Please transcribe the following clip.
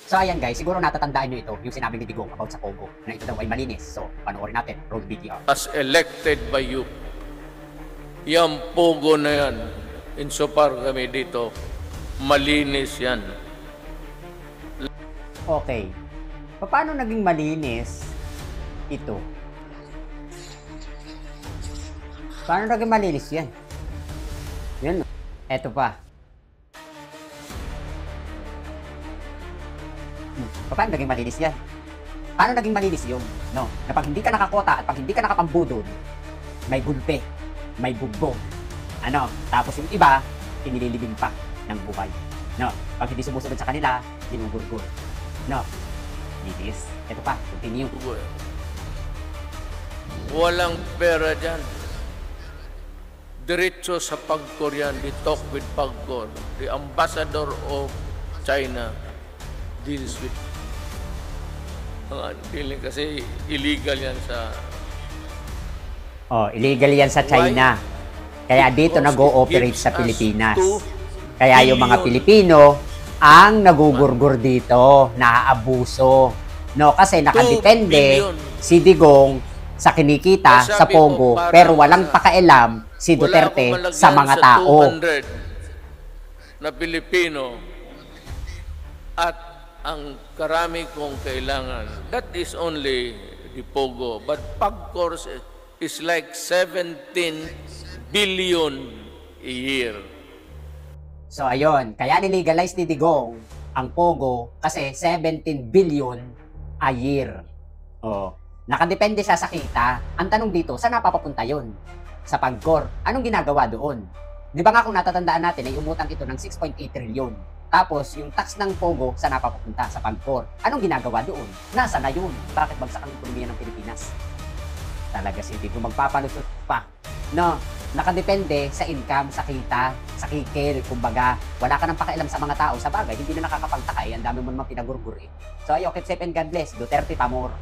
So ayan guys, siguro natatandaan nyo ito, yung sinabi ni Digong about sa Pogo, na ito daw ay malinis. So, panoorin natin, roll VTR. As elected by you, yung Pogo na yan, insofar kami dito, malinis yan. Okay. Paano naging malinis ito? Paano naging malinis yan? Yan. Eto pa. Paano naging malinis yan? Paano naging malinis yun? No? Na pag hindi ka nakakota at pag hindi ka nakapambudol, may gulpe, may bugbog. Ano? Tapos yung iba, inililibing pa ng buhay. No? Pag hindi sumusunod sa kanila, ginugurgur. No? Litis. Ito pa, continue. Walang pera dyan. Diretso sa Pagcor yan, they talk with Pagcor. The ambassador of China deals with dealing kasi illegal yan sa... Oh, illegal yan sa China. Kaya dito nag-ooperate sa Pilipinas. Kaya yung mga Pilipino ang nagugurgur dito, naaabuso. No, kasi nakadepende si Digong sa kinikita sa Pogo, pero walang pakailam si Duterte sa mga tao. 200 na Pilipino at ang karami kong kailangan. That is only the Pogo. But Pagcor is like 17 billion a year. So ayun, kaya nilegalize ni Digong ang Pogo kasi 17 billion a year. Oh, nakadepende siya sa kita. Ang tanong dito, saan napapapunta yun? Sa Pagcor. Anong ginagawa doon? Di ba nga kung natatandaan natin ay umutang ito ng 6.8 trillion. Tapos yung tax ng Pogo, saan napapapunta? Sa Pagcor. Anong ginagawa doon? Nasa na yun? Bakit bagsak ang ekonomiya ng Pilipinas? Talaga si Digong magpapalusot pa. No, nakadepende sa income, sa kita, sa kikil, kumbaga, wala ka nang pakialam sa mga tao. Sa bagay, hindi na nakakapagtaka eh. Ang dami mo naman pinagurgur eh. So ayo, keep safe and God bless. Duterte pa more.